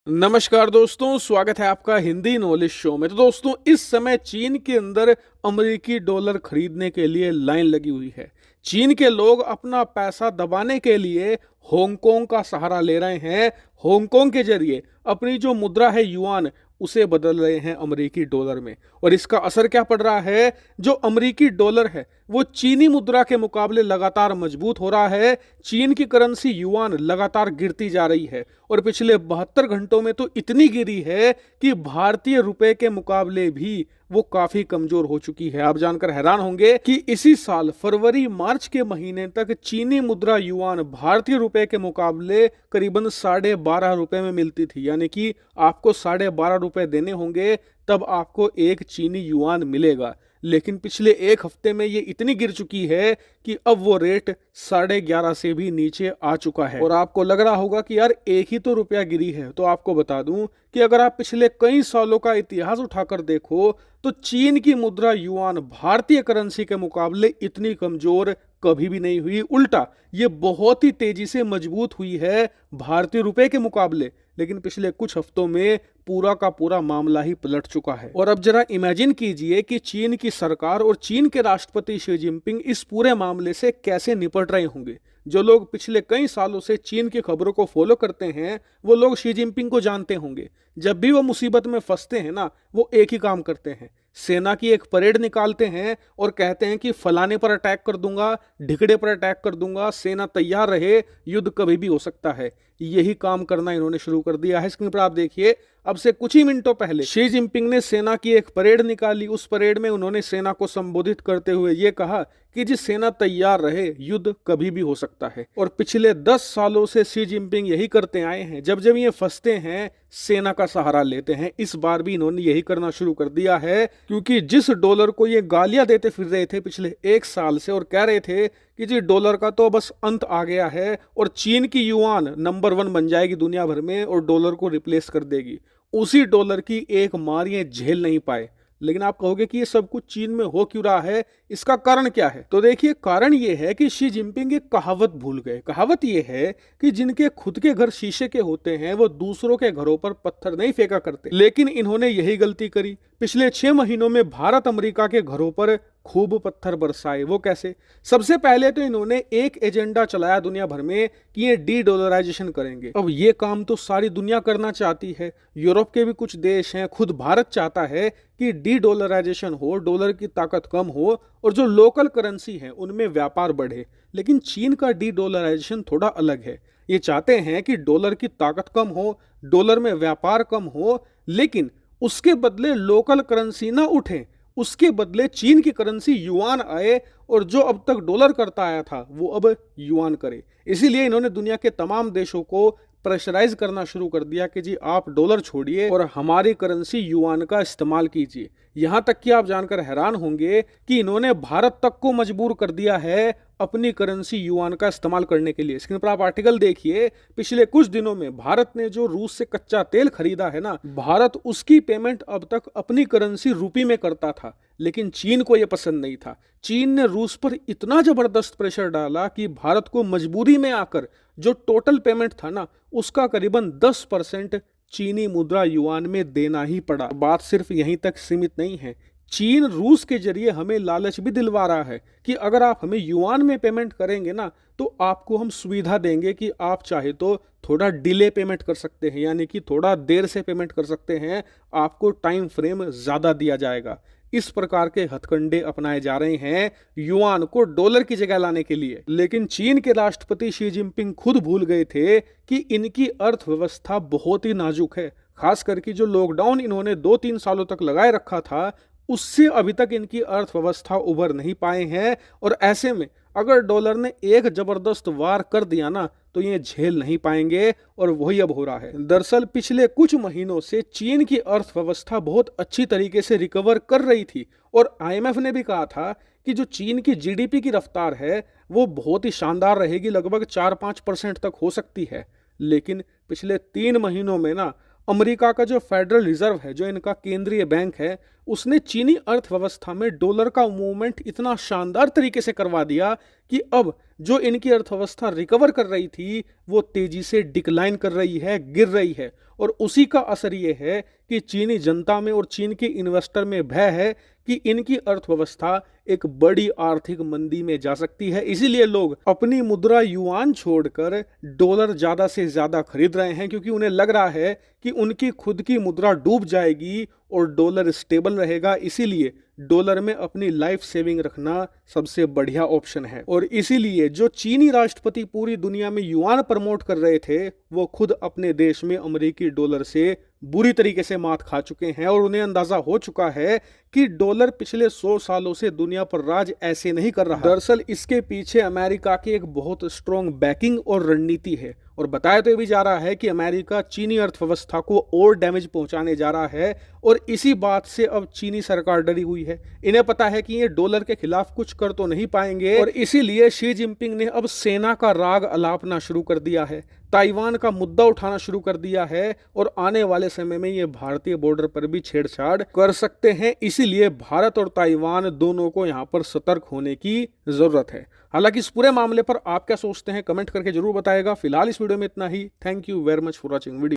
नमस्कार दोस्तों, स्वागत है आपका हिंदी नॉलेज शो में। तो दोस्तों, इस समय चीन के अंदर अमेरिकी डॉलर खरीदने के लिए लाइन लगी हुई है। चीन के लोग अपना पैसा दबाने के लिए हांगकांग का सहारा ले रहे हैं। हांगकांग के जरिए अपनी जो मुद्रा है युआन, उसे बदल रहे हैं अमेरिकी डॉलर में। और इसका असर क्या पड़ रहा है? जो अमेरिकी डॉलर है वो चीनी मुद्रा के मुकाबले लगातार मजबूत हो रहा है। चीन की करेंसी युआन लगातार गिरती जा रही है और पिछले 72 घंटों में तो इतनी गिरी है कि भारतीय रुपए के मुकाबले भी वो काफी कमजोर हो चुकी है। आप जानकर हैरान होंगे कि इसी साल फरवरी मार्च के महीने तक चीनी मुद्रा युआन भारतीय रुपए के मुकाबले करीबन 12.5 रुपए में मिलती थी। यानी कि आपको 12.5 रुपए देने होंगे तब आपको एक चीनी युआन मिलेगा। लेकिन पिछले एक हफ्ते में ये इतनी गिर चुकी है कि अब वो रेट 11.5 से भी नीचे आ चुका है। और आपको लग रहा होगा कि यार एक ही तो रुपया गिरी है। तो आपको बता दूं कि अगर आप पिछले कई सालों का इतिहास उठाकर देखो तो चीन की मुद्रा युआन भारतीय करेंसी के मुकाबले इतनी कमजोर कभी भी नहीं हुई। उल्टा ये बहुत ही तेजी से मजबूत हुई है भारतीय रुपए के मुकाबले। लेकिन पिछले कुछ हफ्तों में पूरा का पूरा मामला ही पलट चुका है। और अब जरा इमेजिन कीजिए कि चीन की सरकार और चीन के राष्ट्रपति शी जिनपिंग इस पूरे मामले से कैसे निपट रहे होंगे। जो लोग पिछले कई सालों से चीन की खबरों को फॉलो करते हैं वो लोग शी जिनपिंग को जानते होंगे। जब भी वो मुसीबत में फंसते हैं ना, वो एक ही काम करते हैं, सेना की एक परेड निकालते हैं और कहते हैं कि फलाने पर अटैक कर दूंगा, ढिकड़े पर अटैक कर दूंगा, सेना तैयार रहे, युद्ध कभी भी हो सकता है। यही काम करना इन्होंने शुरू कर दिया है। स्क्रीन पर आप देखिए, अब से कुछ ही मिनटों पहले शी जिनपिंग ने सेना की एक परेड निकाली। उस परेड में उन्होंने सेना को संबोधित करते हुए ये कहा कि जी सेना तैयार रहे, युद्ध कभी भी हो सकता है। और पिछले 10 सालों से शी जिनपिंग यही करते आए हैं। जब जब ये फंसते हैं सेना का सहारा लेते हैं। इस बार भी इन्होंने यही करना शुरू कर दिया है, क्योंकि जिस डॉलर को ये गालियां देते फिर रहे थे पिछले एक साल से और कह रहे थे कि जी डॉलर का तो बस अंत आ गया है और चीन की युआन नंबर 1 बन जाएगी दुनिया भर में और डॉलर को रिप्लेस कर देगी, उसी डॉलर की एक मार ये झेल नहीं पाए। लेकिन आप कहोगे कि ये सब कुछ चीन में हो क्यों रहा है, इसका कारण क्या है? तो देखिए, कारण ये है कि शी जिनपिंग एक कहावत भूल गए। कहावत ये है कि जिनके खुद के घर शीशे के होते हैं वो दूसरों के घरों पर पत्थर नहीं फेंका करते। लेकिन इन्होंने यही गलती करी। पिछले 6 महीनों में भारत अमेरिका के घरों पर खूब पत्थर बरसाए। वो कैसे? सबसे पहले तो इन्होंने एक एजेंडा चलाया दुनिया भर में कि ये डी डॉलराइजेशन करेंगे। अब ये काम तो सारी दुनिया करना चाहती है, यूरोप के भी कुछ देश हैं, खुद भारत चाहता है कि डी डॉलराइजेशन हो, डॉलर की ताकत कम हो और जो लोकल करेंसी है उनमें व्यापार बढ़े। लेकिन चीन का डी डॉलराइजेशन थोड़ा अलग है। ये चाहते हैं कि डॉलर की ताकत कम हो, डॉलर में व्यापार कम हो, लेकिन उसके बदले लोकल करेंसी ना उठे, उसके बदले चीन की करेंसी युआन आए और जो अब तक डॉलर करता आया था वो अब युआन करे। इसीलिए इन्होंने दुनिया के तमाम देशों को प्रेशराइज करना शुरू कर दिया कि जी आप डॉलर छोड़िए और हमारी करेंसी युआन का इस्तेमाल कीजिए। यहां तक कि आप जानकर हैरान होंगे कि इन्होंने भारत तक को मजबूर कर दिया है अपनी करेंसी युआन का इस्तेमाल करने के लिए। स्क्रीन पर आप आर्टिकल देखिए, पिछले कुछ दिनों में भारत ने जो रूस से कच्चा तेल खरीदा है ना, भारत उसकी पेमेंट अब तक अपनी करेंसी रुपी में करता था। लेकिन चीन को यह पसंद नहीं था। चीन ने रूस पर इतना जबरदस्त प्रेशर डाला कि भारत को मजबूरी में आकर जो टोटल पेमेंट था ना, उसका करीबन 10% चीनी मुद्रा युआन में देना ही पड़ा। बात सिर्फ यहीं तक सीमित नहीं है। चीन रूस के जरिए हमें लालच भी दिलवा रहा है कि अगर आप हमें युआन में पेमेंट करेंगे ना तो आपको हम सुविधा देंगे कि आप चाहे तो थोड़ा डिले पेमेंट कर सकते हैं, यानी कि थोड़ा देर से पेमेंट कर सकते हैं, आपको टाइम फ्रेम ज्यादा दिया जाएगा। इस प्रकार के हथकंडे अपनाए जा रहे हैं युआन को डॉलर की जगह लाने के लिए। लेकिन चीन के राष्ट्रपति शी जिनपिंग खुद भूल गए थे कि इनकी अर्थव्यवस्था बहुत ही नाजुक है। खास करके जो लॉकडाउन इन्होंने 2-3 सालों तक लगाए रखा था उससे अभी तक इनकी अर्थव्यवस्था उभर नहीं पाए हैं। और ऐसे में अगर डॉलर ने एक जबरदस्त वार कर दिया ना तो ये झेल नहीं पाएंगे और वही अब हो रहा है। दरअसल पिछले कुछ महीनों से चीन की अर्थव्यवस्था बहुत अच्छी तरीके से रिकवर कर रही थी और आईएमएफ ने भी कहा था कि जो चीन की जीडीपी की रफ्तार है वो बहुत ही शानदार रहेगी, लगभग 4-5% तक हो सकती है। लेकिन पिछले 3 महीनों में ना अमेरिका का जो फेडरल रिजर्व है, जो इनका केंद्रीय बैंक है, उसने चीनी अर्थव्यवस्था में डॉलर का मूवमेंट इतना शानदार तरीके से करवा दिया कि अब जो इनकी अर्थव्यवस्था रिकवर कर रही थी वो तेजी से डिक्लाइन कर रही है, गिर रही है। और उसी का असर ये है कि चीनी जनता में और चीन के इन्वेस्टर में भय है कि इनकी अर्थव्यवस्था एक बड़ी आर्थिक मंदी में जा सकती है। इसीलिए लोग अपनी मुद्रा युआन छोड़कर डॉलर ज्यादा से ज्यादा खरीद रहे हैं, क्योंकि उन्हें लग रहा है कि उनकी खुद की मुद्रा डूब जाएगी और डॉलर स्टेबल रहेगा। इसीलिए डॉलर में अपनी लाइफ सेविंग रखना सबसे बढ़िया ऑप्शन है। और इसीलिए जो चीनी राष्ट्रपति पूरी दुनिया में युआन प्रमोट कर रहे थे, वो खुद अपने देश में अमेरिकी डॉलर से बुरी तरीके से मात खा चुके हैं और उन्हें अंदाजा हो चुका है कि डॉलर पिछले 100 सालों से दुनिया पर राज ऐसे नहीं कर रहा। दरअसल इसके पीछे अमेरिका की एक बहुत स्ट्रॉन्ग बैकिंग और रणनीति है। और बताया तो ये भी जा रहा है कि अमेरिका चीनी अर्थव्यवस्था को और डैमेज पहुंचाने जा रहा है। और इसी बात से अब चीनी सरकार डरी हुई है। इन्हें पता है कि ये डॉलर के खिलाफ कुछ कर तो नहीं पाएंगे, और इसीलिए शी जिनपिंग ने अब सेना का राग अलापना शुरू कर दिया है, ताइवान का मुद्दा उठाना शुरू कर दिया है, और आने वाले समय में ये भारतीय बॉर्डर पर भी छेड़छाड़ कर सकते हैं। इसीलिए भारत और ताइवान दोनों को यहाँ पर सतर्क होने की जरूरत है। हालांकि इस पूरे मामले पर आप क्या सोचते हैं, कमेंट करके जरूर बताएगा। फिलहाल इस वीडियो में इतना ही। Thank you very much for watching video.